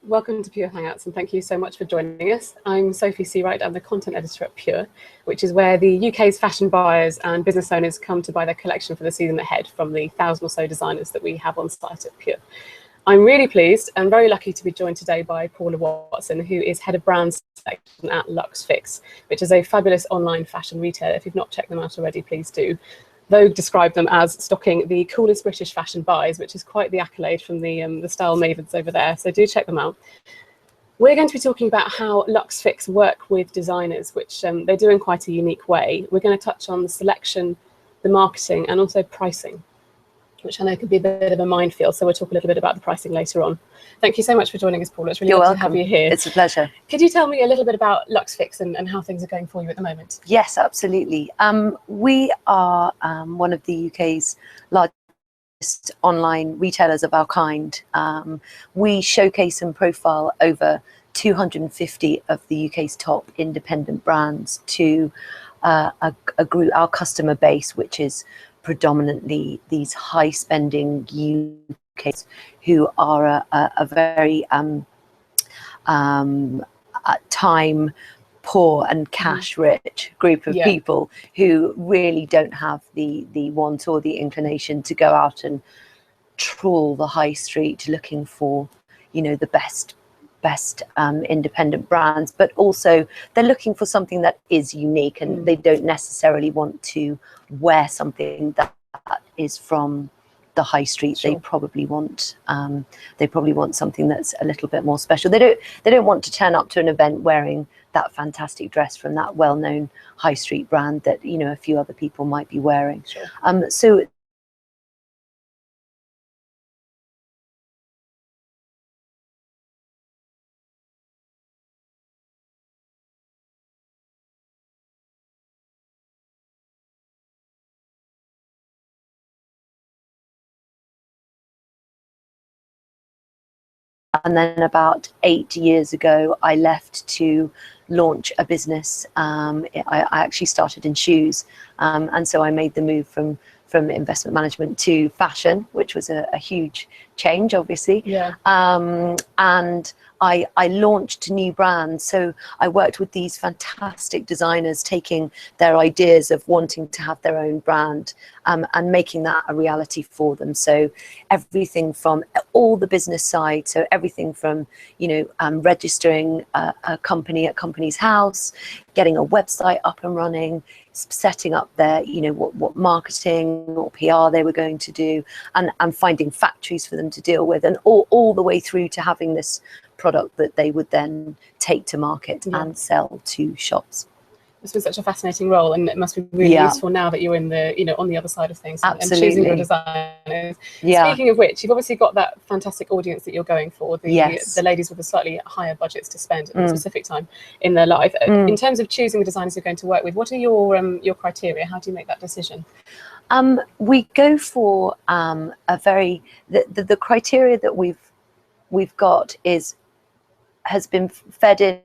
Welcome to Pure Hangouts, and thank you so much for joining us. I'm Sophy Searight. I'm the content editor at Pure, which is where the UK's fashion buyers and business owners come to buy their collection for the season ahead from the 1,000 or so designers that we have on site at Pure. I'm really pleased and very lucky to be joined today by Paula Watson, who is Head of Brand Selection at Lux Fix, which is a fabulous online fashion retailer. If you've not checked them out already, please do. Vogue described them as stocking the coolest British fashion buys, which is quite the accolade from the style mavens over there. So do check them out. We're going to be talking about how Lux Fix work with designers, which they do in quite a unique way. We're going to touch on the selection, the marketing, and also pricing, which I know can be a bit of a minefield. So we'll talk a little bit about the pricing later on. Thank you so much for joining us, Paula. It's really good to have you here. It's a pleasure. Could you tell me a little bit about Lux Fix and how things are going for you at the moment? Yes, absolutely. We are one of the UK's largest online retailers of our kind. We showcase and profile over 250 of the UK's top independent brands to a group, our customer base, which is predominantly these high-spending UKs who are a very time poor and cash rich group of people who really don't have the want or the inclination to go out and trawl the high street looking for, you know, the best independent brands, but also they're looking for something that is unique, and they don't necessarily want to wear something that is from the high street. Sure. They probably want something that's a little bit more special. They don't want to turn up to an event wearing that fantastic dress from that well-known high street brand that, you know, a few other people might be wearing. Sure. So and then about 8 years ago, I left to launch a business. I actually started in shoes, and so I made the move from investment management to fashion, which was a huge change, obviously. Yeah. And I launched new brands. So I worked with these fantastic designers, taking their ideas of wanting to have their own brand and making that a reality for them. So everything from all the business side, so everything from, you know, registering a company at Companies House, getting a website up and running, setting up their, you know, what marketing or PR they were going to do, and finding factories for them to deal with, and all the way through to having this product that they would then take to market and sell to shops. This was such a fascinating role, and it must be really useful now that you're in the, you know, on the other side of things and choosing your designers. Speaking of which, you've obviously got that fantastic audience that you're going for, the ladies with the slightly higher budgets to spend at a specific time in their life. In terms of choosing the designers you're going to work with, what are your criteria? How do you make that decision? We go for the criteria that we've got has been fed in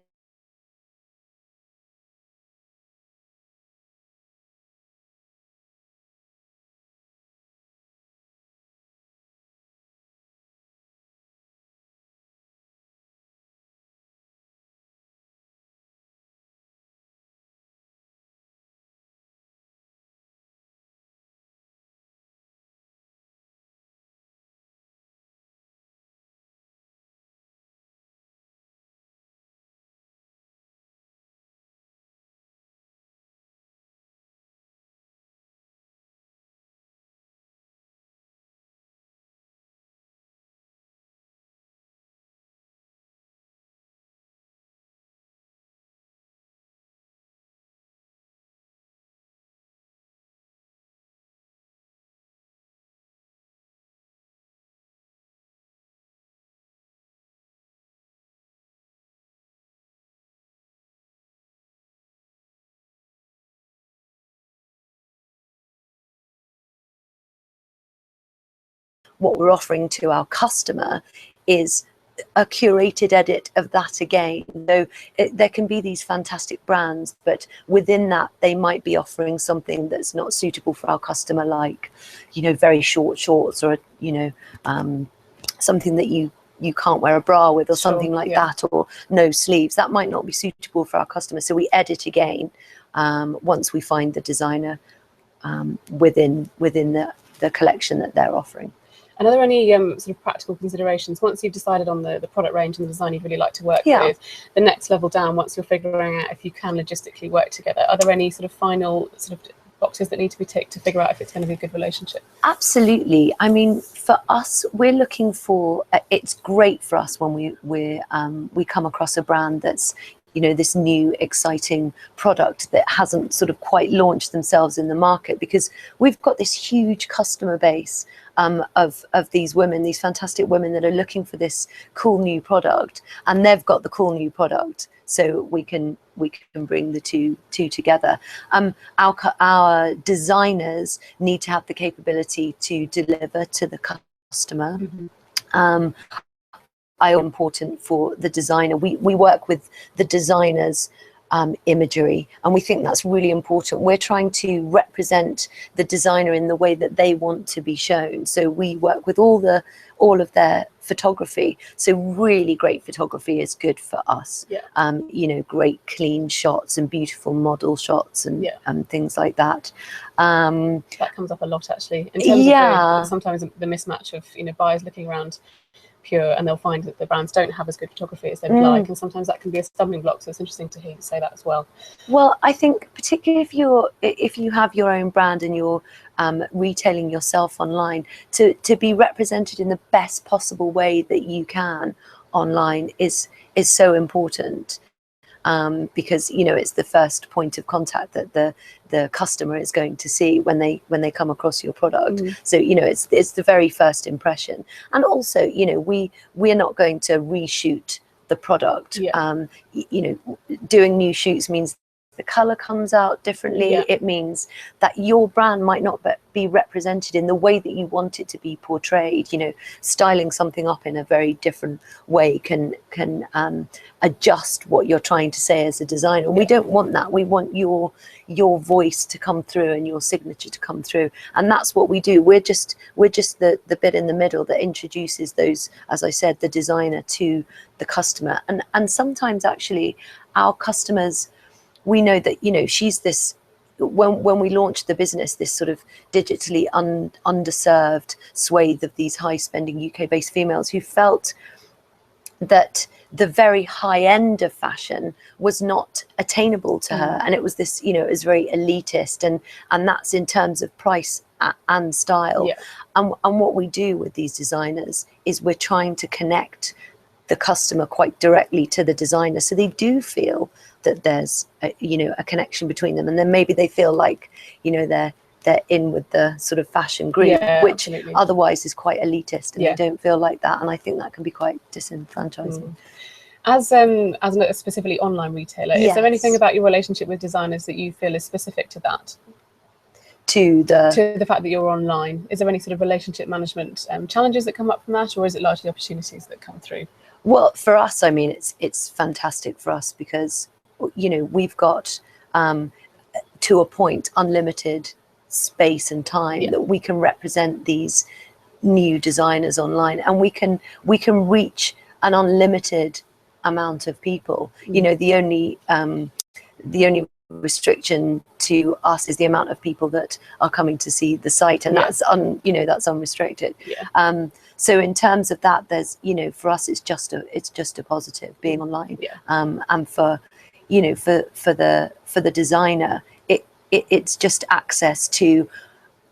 what we're offering to our customer is a curated edit of that again. So there can be these fantastic brands, but within that they might be offering something that's not suitable for our customer, like, you know, very short shorts, or, you know, something that you you can't wear a bra with, or something like yeah. that, or no sleeves. That might not be suitable for our customers. So we edit again once we find the designer within the collection that they're offering. And are there any sort of practical considerations once you've decided on the product range and the design you'd really like to work with? The next level down, once you're figuring out if you can logistically work together, are there any sort of final sort of boxes that need to be ticked to figure out if it's going to be a good relationship? Absolutely. I mean, for us, we're looking for. It's great for us when we come across a brand that's, you know, this new exciting product that hasn't sort of quite launched themselves in the market, because we've got this huge customer base of these women, these fantastic women that are looking for this cool new product, and they've got the cool new product, so we can bring the two together. Our designers need to have the capability to deliver to the customer. Important for the designer. We work with the designers imagery, and we think that's really important. We're trying to represent the designer in the way that they want to be shown, so we work with all of their photography. So really great photography is good for us. You know, great clean shots and beautiful model shots and things like that. That comes up a lot, actually, in terms of sometimes the mismatch of, you know, buyers looking around Pure and they'll find that the brands don't have as good photography as they'd like, and sometimes that can be a stumbling block. So it's interesting to hear you say that as well. Well, I think particularly if you have your own brand and you're retailing yourself online, to be represented in the best possible way that you can online is so important. Because, you know, it's the first point of contact that the customer is going to see when they come across your product. So, you know, it's the very first impression. And also, you know, we're not going to reshoot the product. You know, doing new shoots means the color comes out differently. It means that your brand might not be represented in the way that you want it to be portrayed. You know, styling something up in a very different way can adjust what you're trying to say as a designer. We don't want that. We want your voice to come through and your signature to come through, and that's what we do. We're just the bit in the middle that introduces those, as I said, the designer to the customer. And sometimes actually our customers, we know that, you know, she's this, when we launched the business, this sort of digitally underserved swathe of these high spending UK-based females who felt that the very high end of fashion was not attainable to her, and it was this, you know, it was very elitist, and that's in terms of price and style. And what we do with these designers is we're trying to connect the customer quite directly to the designer, so they do feel that there's a connection between them, and then maybe they feel like, you know, they're in with the sort of fashion group, which otherwise is quite elitist, and they don't feel like that, and I think that can be quite disenfranchising. As a specifically online retailer, is there anything about your relationship with designers that you feel is specific to that? To the fact that you're online, is there any sort of relationship management challenges that come up from that, or is it largely opportunities that come through? Well, for us, I mean, it's fantastic for us because, you know, we've got to a point unlimited space and time that we can represent these new designers online, and we can reach an unlimited amount of people. You know, the only restriction to us is the amount of people that are coming to see the site, and that's that's unrestricted. So in terms of that, there's, you know, for us it's just a positive being online. And for, you know, for the designer, it's just access to,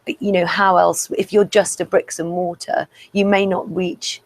you know, how else, if you're just a bricks and mortar, you may not reach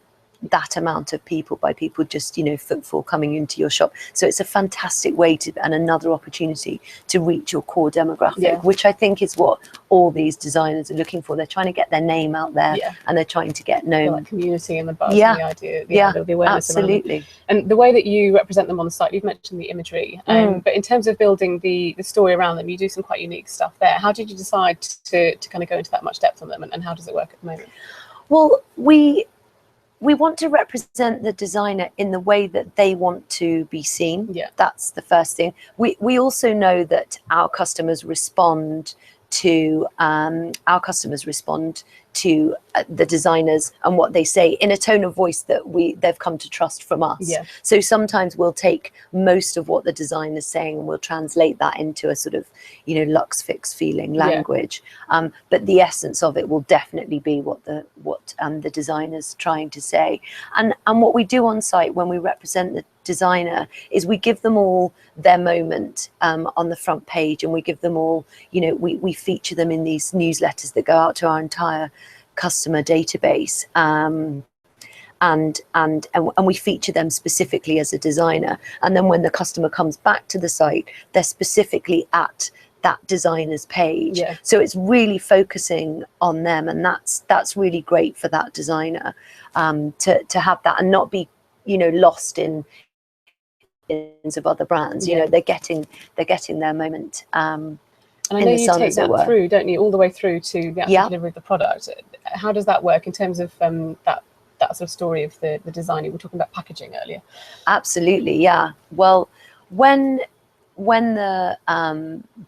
that amount of people by people just, you know, footfall coming into your shop. So it's a fantastic way to, and another opportunity to reach your core demographic, which I think is what all these designers are looking for. They're trying to get their name out there, and they're trying to get known. Like community and the buzz and the idea, the awareness absolutely around them. And the way that you represent them on the site, you've mentioned the imagery, but in terms of building the story around them, you do some quite unique stuff there. How did you decide to kind of go into that much depth on them, and how does it work at the moment? Well, we want to represent the designer in the way that they want to be seen. That's the first thing. We also know that our customers respond to our customers respond to the designers and what they say in a tone of voice that they've come to trust from us. Yeah. So sometimes we'll take most of what the designer's saying and we'll translate that into a sort of, you know, Lux Fix feeling language. But the essence of it will definitely be what the designer's trying to say. And what we do on site when we represent the designer is we give them all their moment on the front page, and we give them all, you know, we feature them in these newsletters that go out to our entire customer database, and we feature them specifically as a designer. And then when the customer comes back to the site, they're specifically at that designer's page. Yeah. So it's really focusing on them, and that's really great for that designer to have that and not be, you know, lost in of other brands. You know, they're getting their moment. And I know you take that through, don't you, all the way through to the actual delivery of the product. How does that work in terms of that sort of story of the design? You were talking about packaging earlier. Absolutely, yeah. Well, when the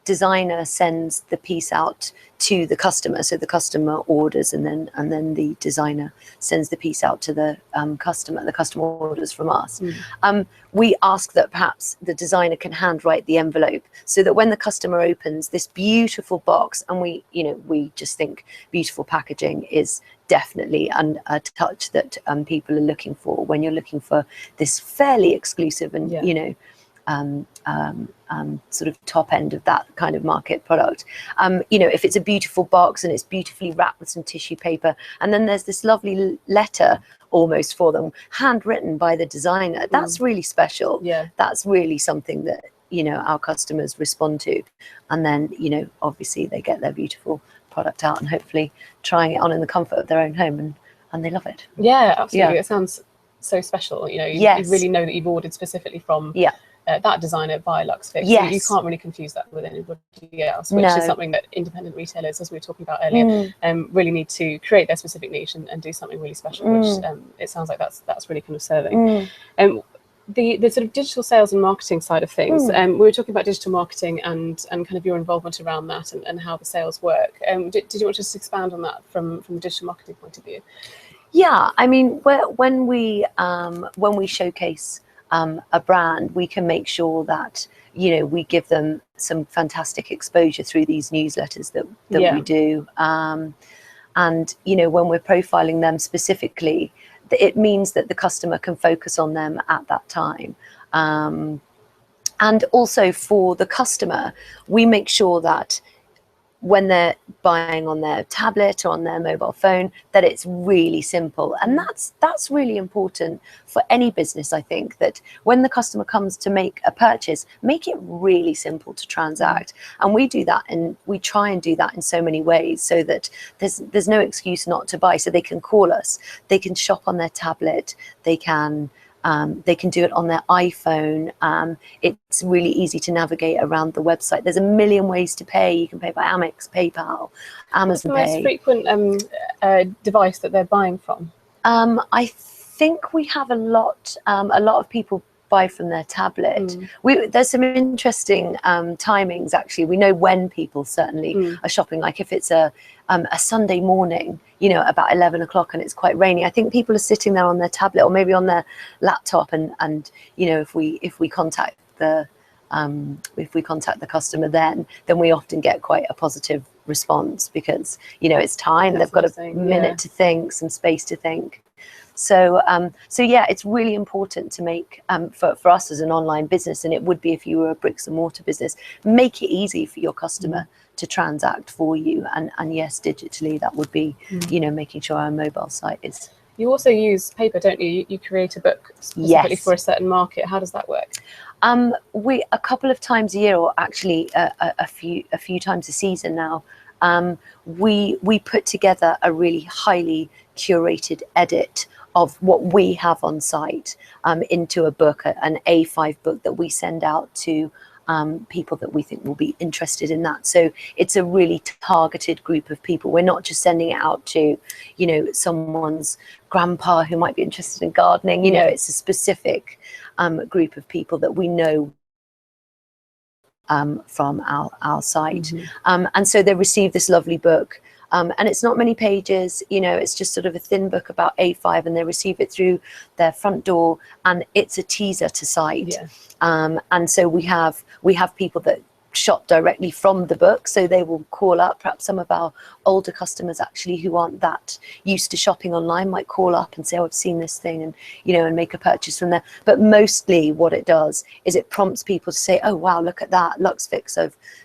designer sends the piece out to the customer, so the customer orders, and then the designer sends the piece out to the customer orders from us. We ask that perhaps the designer can handwrite the envelope, so that when the customer opens this beautiful box, and we just think beautiful packaging is definitely a touch that people are looking for when you're looking for this fairly exclusive and you know, sort of top end of that kind of market product. You know, if it's a beautiful box and it's beautifully wrapped with some tissue paper, and then there's this lovely letter almost for them, handwritten by the designer, that's really special. Yeah, that's really something that, you know, our customers respond to. And then, you know, obviously they get their beautiful product out and hopefully trying it on in the comfort of their own home, and they love it. Yeah, absolutely. It sounds so special. You know, you really know that you've ordered specifically from that designer by Lux Fix. You can't really confuse that with anybody else, which is something that independent retailers, as we were talking about earlier, really need to create their specific niche and do something really special, which it sounds like that's really kind of serving. The sort of digital sales and marketing side of things, we were talking about digital marketing and kind of your involvement around that and how the sales work. Did you want to just expand on that from the digital marketing point of view? Yeah, I mean, when we showcase a brand, we can make sure that, you know, we give them some fantastic exposure through these newsletters that we do. And, you know, when we're profiling them specifically, it means that the customer can focus on them at that time. And also for the customer, we make sure that when they're buying on their tablet or on their mobile phone, that it's really simple. And that's really important for any business, I think, that when the customer comes to make a purchase, make it really simple to transact. And we do that, and we try and do that in so many ways, so that there's no excuse not to buy. So they can call us, they can shop on their tablet, they can do it on their iPhone. It's really easy to navigate around the website. There's a million ways to pay. You can pay by Amex, PayPal, Amazon Pay. What's the most frequent device that they're buying from? I think we have a lot of people buy from their tablet. There's some interesting timings, actually. We know when people certainly are shopping. Like if it's a Sunday morning, you know, about 11 o'clock and it's quite rainy, I think people are sitting there on their tablet or maybe on their laptop, and you know, if we contact the customer, then we often get quite a positive response, because, you know, it's time. They've got a minute to think, some space to think. So yeah, it's really important to make, for us as an online business, and it would be if you were a bricks and mortar business, make it easy for your customer to transact for you. And yes, digitally, that would be, you know, making sure our mobile site is. You also use paper, don't you? You create a book specifically for a certain market. How does that work? We a couple of times a year, or actually a few times a season now, we put together a really highly curated edit of what we have on site into a book, an A5 book that we send out to people that we think will be interested in that. So it's a really targeted group of people. We're not just sending it out to, you know, someone's grandpa who might be interested in gardening. You know, it's a specific group of people that we know from our site. And so they receive this lovely book. And it's not many pages, you know, it's just sort of a thin book about A5, and they receive it through their front door, and it's a teaser to site. And so we have people that shop directly from the book, so they will call up. Perhaps some of our older customers actually who aren't that used to shopping online might call up and say, oh, I've seen this thing, and you know, and make a purchase from there. But mostly what it does is it prompts people to say, oh wow, look at that Lux Fix,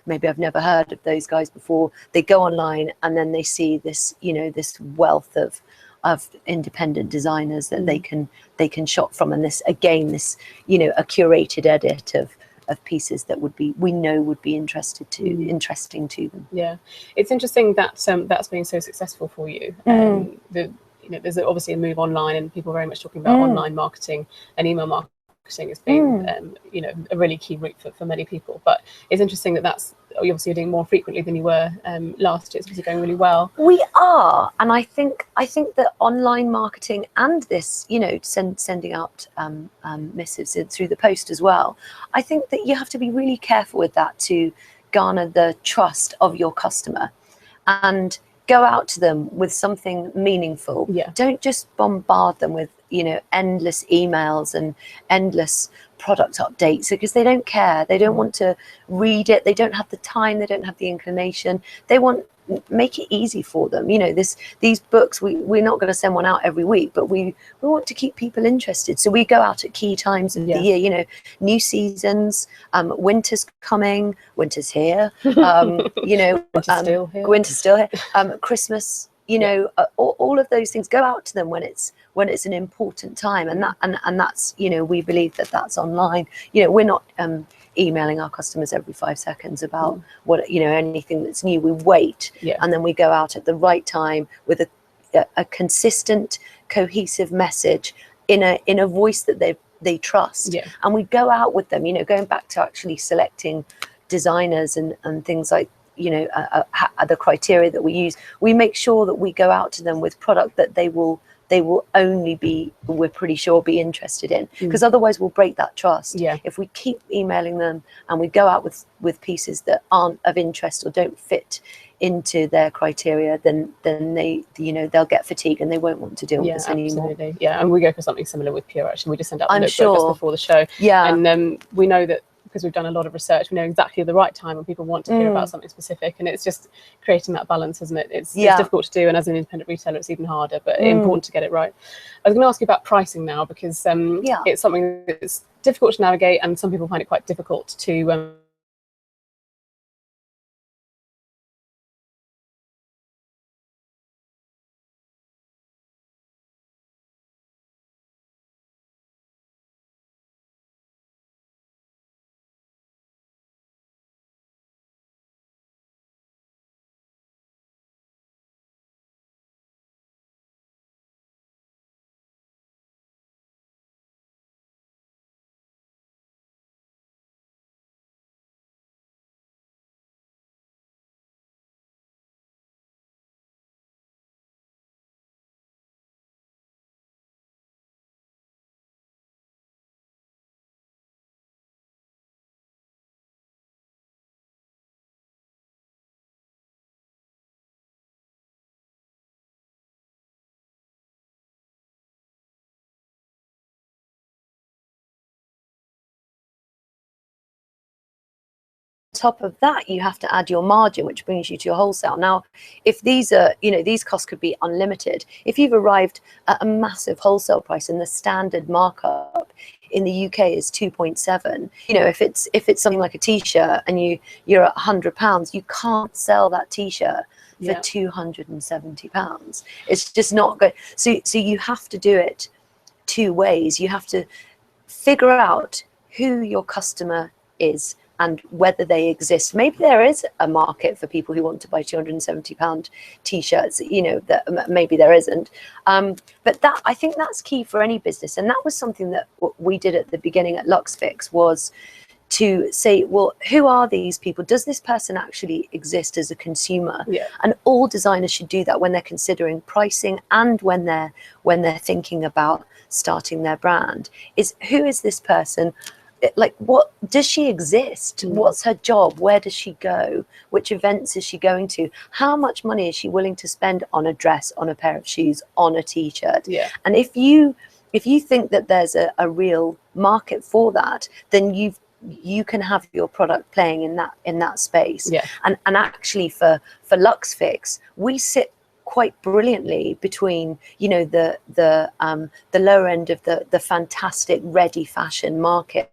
maybe I've never heard of those guys before. They go online and then they see this, you know, this wealth of independent designers that they can shop from, and this, again, this, you know, a curated edit of pieces that would be interesting to them. Yeah, it's interesting that that's been so successful for you. You know, there's obviously a move online, and people are very much talking about online marketing and email marketing has been you know, a really key route for many people. But it's interesting that that's obviously you're doing more frequently than you were last year. It's obviously going really well. We are, and I think that online marketing and this, you know, sending out missives through the post as well, I think that you have to be really careful with that to garner the trust of your customer, and go out to them with something meaningful. Don't just bombard them with, you know, endless emails and endless product updates, because they don't care. They don't want to read it. They don't have the time. They don't have the inclination. They want, make it easy for them. You know, these books, we're not going to send one out every week, but we want to keep people interested. So we go out at key times of the year, you know, new seasons, winter's coming, winter's here, you know, winter's still here, Christmas, you know, all of those things. Go out to them when it's an important time, and that's, you know, we believe that that's online. You know, we're not emailing our customers every 5 seconds about what, you know, anything that's new. We wait, and then we go out at the right time with a consistent, cohesive message in a voice that they trust, and we go out with them. You know, going back to actually selecting designers and things like, you know, the criteria that we use, we make sure that we go out to them with product that they will only be, we're pretty sure, be interested in, because otherwise we'll break that trust. If we keep emailing them and we go out with pieces that aren't of interest or don't fit into their criteria, then they, you know, they'll get fatigued and they won't want to deal with us anymore. And we go for something similar with Pure. Actually, we just send out the I'm notebook sure just before the show, and we know that because we've done a lot of research, we know exactly the right time when people want to hear about something specific, and it's just creating that balance, isn't it? It's difficult to do, and as an independent retailer it's even harder, but important to get it right. I was going to ask you about pricing now, because it's something that's difficult to navigate, and some people find it quite difficult to top of that, you have to add your margin, which brings you to your wholesale. Now, if these are, you know, these costs could be unlimited. If you've arrived at a massive wholesale price and the standard markup in the UK is 2.7, you know, if it's something like a t-shirt and you're at £100, you can't sell that t-shirt for £270. It's just not good. So you have to do it two ways. You have to figure out who your customer is and whether they exist. Maybe there is a market for people who want to buy £270 t-shirts, you know, that maybe there isn't. But that, I think that's key for any business. And that was something that we did at the beginning at Lux Fix, was to say, well, who are these people? Does this person actually exist as a consumer? And all designers should do that when they're considering pricing and when they're thinking about starting their brand. Is who is this person? like, what does she exist? What's her job? Where does she go? Which events is she going to? How much money is she willing to spend on a dress, on a pair of shoes, on a t-shirt? And if you think that there's a real market for that, then you can have your product playing in that space. And actually for Lux Fix, we sit quite brilliantly between, you know, the lower end of the fantastic ready fashion market,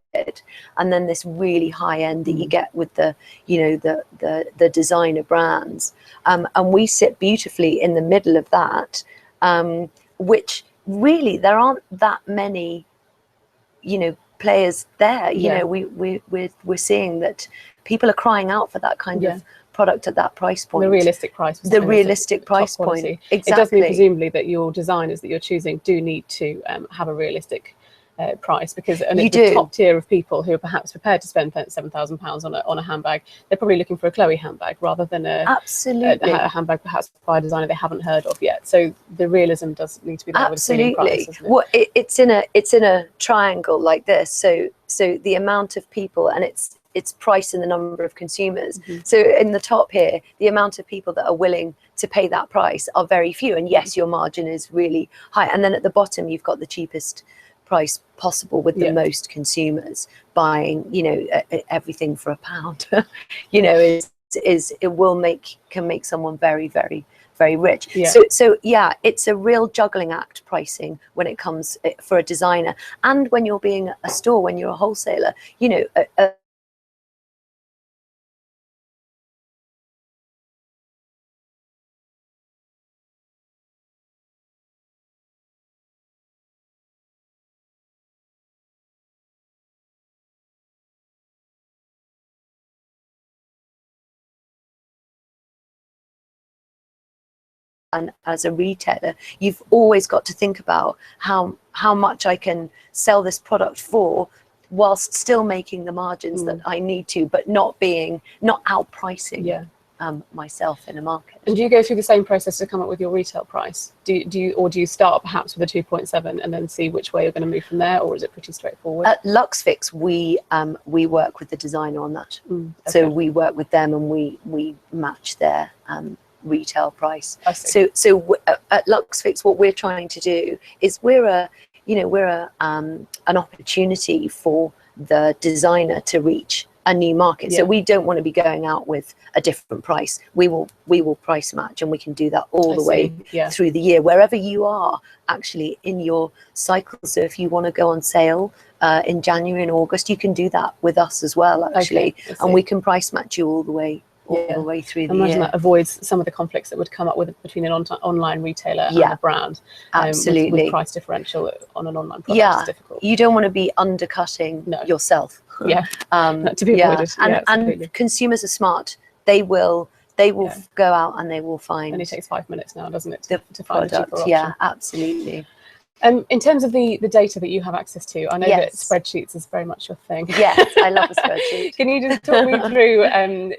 and then this really high end that you get with the, you know, the designer brands, and we sit beautifully in the middle of that, which really there aren't that many, you know, players there. You know, we're seeing that people are crying out for that kind of product at that price point. The realistic price. The realistic price point. Exactly. It does mean presumably that your designers that you're choosing do need to have a realistic price, because it's the top tier of people who are perhaps prepared to spend £7,000 on a handbag. They're probably looking for a Chloe handbag rather than a handbag perhaps by a designer they haven't heard of yet. So the realism does need to be there with a ceiling price, doesn't it? Well, it's in a triangle like this. So the amount of people, and it's price in the number of consumers. So in the top here, the amount of people that are willing to pay that price are very few. And yes, your margin is really high. And then at the bottom, you've got the cheapest price possible with the most consumers buying, you know, everything for £1. You know, can make someone very, very, very rich. So yeah, it's a real juggling act, pricing, when it comes for a designer, and when you're being a store, when you're a wholesaler, you know, and as a retailer, you've always got to think about how much I can sell this product for, whilst still making the margins that I need to, but not outpricing myself in a market. And do you go through the same process to come up with your retail price? Do you start perhaps with a 2.7 and then see which way you're going to move from there, or is it pretty straightforward? At Lux Fix, we work with the designer on that. So we work with them and we match their retail price. So at Lux Fix, what we're trying to do is we're an opportunity for the designer to reach a new market. So we don't want to be going out with a different price. We will price match, and we can do that all the way through the year, wherever you are actually in your cycle. So if you want to go on sale in January and August, you can do that with us as well, actually, and we can price match you all the way through the year. That avoids some of the conflicts that would come up between an online retailer and a brand. Absolutely. With price differential on an online product is difficult. You don't want to be undercutting yourself. To be avoided. And consumers are smart. They will go out and they will find. Only takes 5 minutes now, doesn't it, to find a cheaper option? Absolutely. In terms of the data that you have access to, I know that spreadsheets is very much your thing. Yes, I love a spreadsheet. Can you just talk me through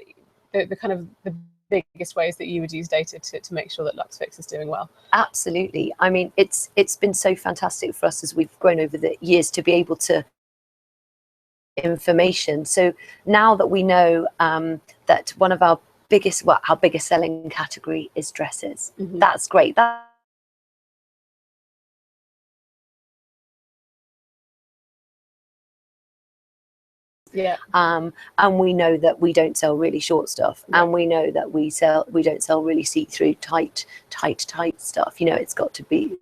the kind of the biggest ways that you would use data to make sure that Lux Fix is doing well? Absolutely. I mean, it's been so fantastic for us as we've grown over the years to be able to information. So now that we know that one of our biggest selling category is dresses, that's great. And we know that we don't sell really short stuff, and we know that we don't sell really see-through tight stuff. You know, it's got to be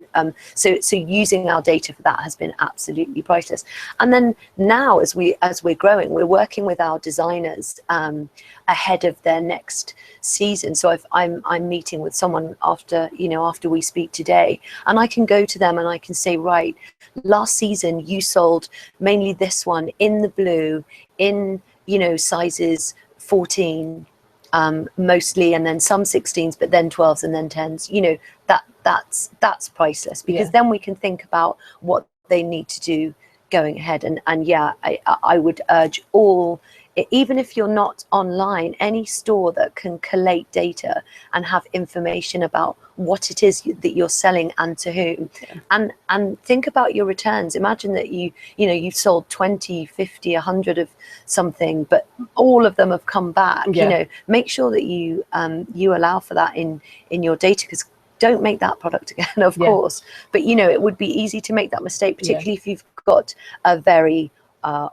so using our data for that has been absolutely priceless. And then now, as we're growing, we're working with our designers ahead of their next season. So I'm meeting with someone after we speak today, and I can go to them and I can say, right, last season you sold mainly this one in the blue, in sizes 14 mostly, and then some 16s, but then 12s and then 10s. That's priceless, because then we can think about what they need to do going ahead. And I would urge all even if you're not online, any store that can collate data and have information about what it is that you're selling and to whom, and think about your returns. Imagine that you've sold 20, 50, 100 of something, but all of them have come back. Make sure that you allow for that in your data, because don't make that product again, of course, but it would be easy to make that mistake, particularly if you've got a very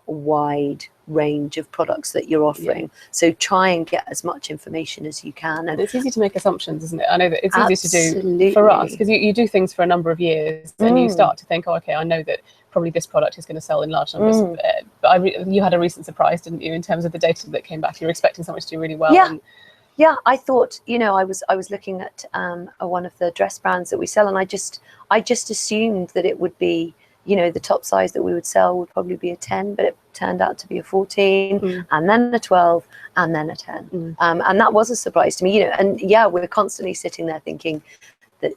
wide range of products that you're offering. So try and get as much information as you can. And it's easy to make assumptions, isn't it? I know that it's easy to do for us, because you do things for a number of years and you start to think, oh, okay, I know that probably this product is going to sell in large numbers. But you had a recent surprise, didn't you, in terms of the data that came back? You were expecting something to do really well. Yeah, I thought, I was looking at one of the dress brands that we sell, and I just assumed that it would be, the top size that we would sell would probably be a 10, but it turned out to be a 14, and then a 12, and then a 10. And that was a surprise to me, and we're constantly sitting there thinking that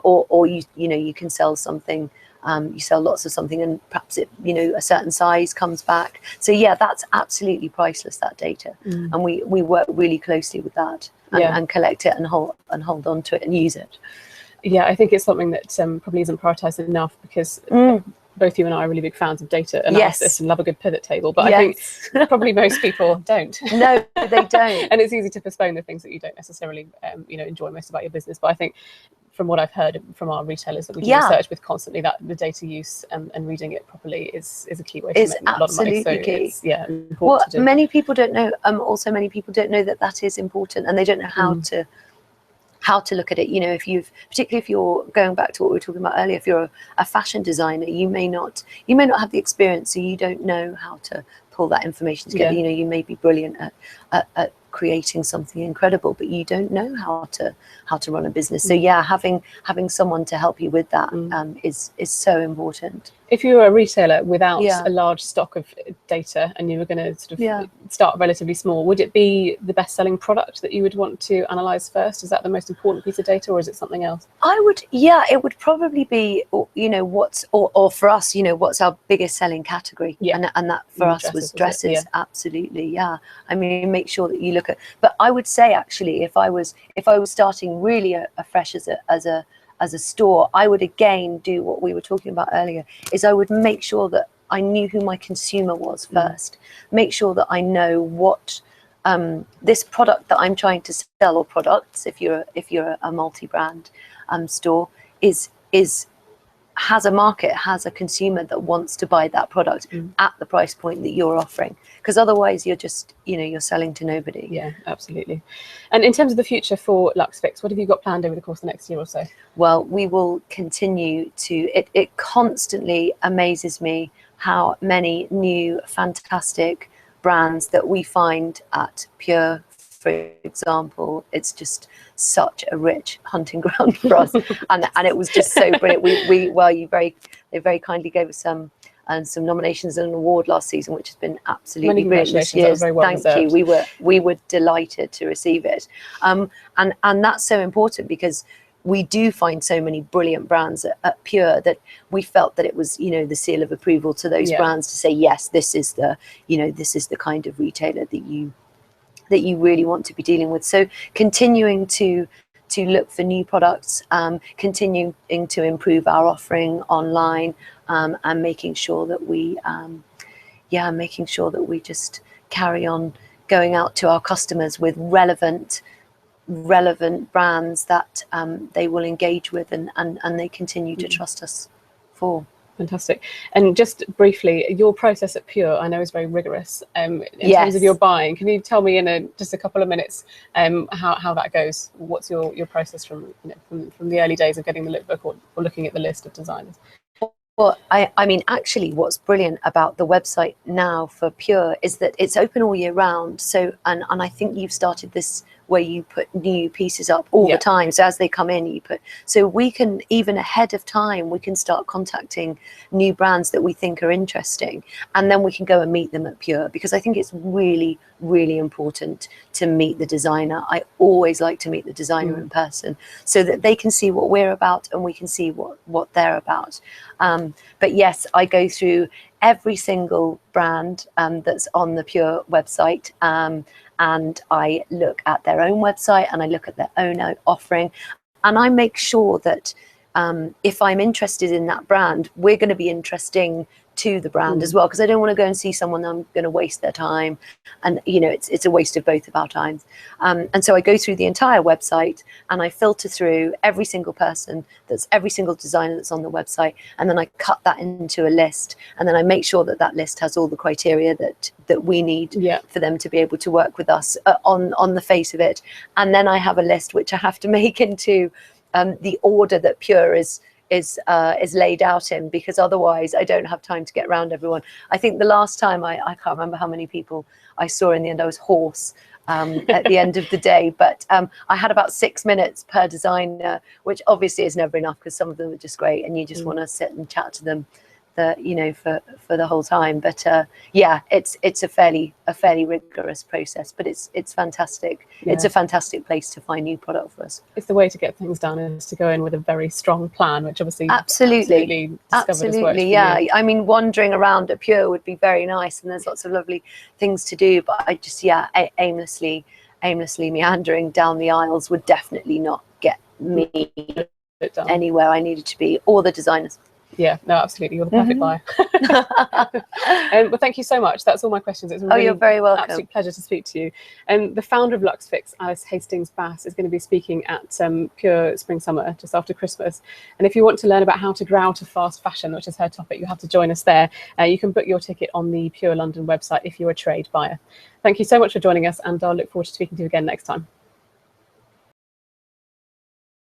or you can sell something, you sell lots of something, and perhaps it, a certain size comes back. So that's absolutely priceless, that data. And we work really closely with that and collect it and hold on to it and use it. I think it's something that probably isn't prioritized enough, because both you and I are really big fans of data analysis and love a good pivot table, but I think probably most people don't. No, they don't. And it's easy to postpone the things that you don't necessarily enjoy most about your business. But I think from what I've heard from our retailers that we do research with constantly, that the data use and reading it properly is a key way to make a lot of money. So key. It's important to do. Many people don't know, also many people don't know that is important, and they don't know how to look at it. Particularly if you're going back to what we were talking about earlier, if you're a fashion designer, you may not have the experience, so you don't know how to pull that information together. You may be brilliant at creating something incredible, but you don't know how to run a business. So having someone to help you with that is so important. If you were a retailer without a large stock of data, and you were going to sort of start relatively small, would it be the best-selling product that you would want to analyze first? Is that the most important piece of data, or is it something else? It would probably be, or for us, what's our biggest selling category, and that for us was dresses. Absolutely, I mean, make sure that you look at. But I would say, actually, if I was starting really afresh as a store, I would again do what we were talking about earlier, is I would make sure that I knew who my consumer was first. Make sure that I know what this product that I'm trying to sell, or products, if you're a multi-brand store, has a market, has a consumer that wants to buy that product at the price point that you're offering, because otherwise you're just you're selling to nobody. Yeah, absolutely. And in terms of the future for Lux Fix, what have you got planned over the course of the next year or so? Well, we will continue to, it constantly amazes me how many new fantastic brands that we find at Pure, for example. It's just such a rich hunting ground for us, and it was just so brilliant. They very kindly gave us some nominations and an award last season, which has been absolutely brilliant this year. Thank you. We were delighted to receive it, and that's so important, because we do find so many brilliant brands at Pure that we felt that it was the seal of approval to those brands to say, yes, this is the kind of retailer that you really want to be dealing with. So continuing to look for new products, continuing to improve our offering online, and making sure that we just carry on going out to our customers with relevant brands that they will engage with and they continue to trust us for. Fantastic. And just briefly, your process at Pure, I know, is very rigorous in terms of your buying. Can you tell me in just a couple of minutes how that goes? What's your process from the early days of getting the lookbook or looking at the list of designers? Well, I mean, actually, what's brilliant about the website now for Pure is that it's open all year round. So, and I think you've started this where you put new pieces up all the time. So as they come in, you put, so we can, even ahead of time, we can start contacting new brands that we think are interesting, and then we can go and meet them at Pure, because I think it's really, really important to meet the designer. I always like to meet the designer in person, so that they can see what we're about and we can see what they're about. But yes, I go through every single brand that's on the Pure website, and I look at their own website, and I look at their own offering, and I make sure that if I'm interested in that brand, we're going to be interesting to the brand as well, because I don't want to go and see someone I'm going to waste their time, and it's a waste of both of our times. And so I go through the entire website, and I filter through every single person, every single designer that's on the website, and then I cut that into a list, and then I make sure that that list has all the criteria that we need for them to be able to work with us on the face of it. And then I have a list which I have to make into the order that Pure is laid out in, because otherwise I don't have time to get around everyone. I think the last time, I can't remember how many people I saw in the end. I was hoarse at the end of the day, but I had about 6 minutes per designer, which obviously is never enough, because some of them are just great and you just want to sit and chat to them for the whole time. But yeah, it's a fairly rigorous process, but it's fantastic. It's a fantastic place to find new product for us. It's the way to get things done, is to go in with a very strong plan, which obviously absolutely yeah. I mean, wandering around at Pure would be very nice, and there's lots of lovely things to do, but I just aimlessly meandering down the aisles would definitely not get me anywhere I needed to be, or the designers. Yeah, no, absolutely. You're the perfect buyer. Well, thank you so much. That's all my questions. It's a really you're very welcome. Absolute pleasure to speak to you. The founder of Lux Fix, Alice Hastings-Bass, is going to be speaking at Pure Spring Summer just after Christmas. And if you want to learn about how to grow out of fast fashion, which is her topic, you have to join us there. You can book your ticket on the Pure London website if you're a trade buyer. Thank you so much for joining us, and I'll look forward to speaking to you again next time.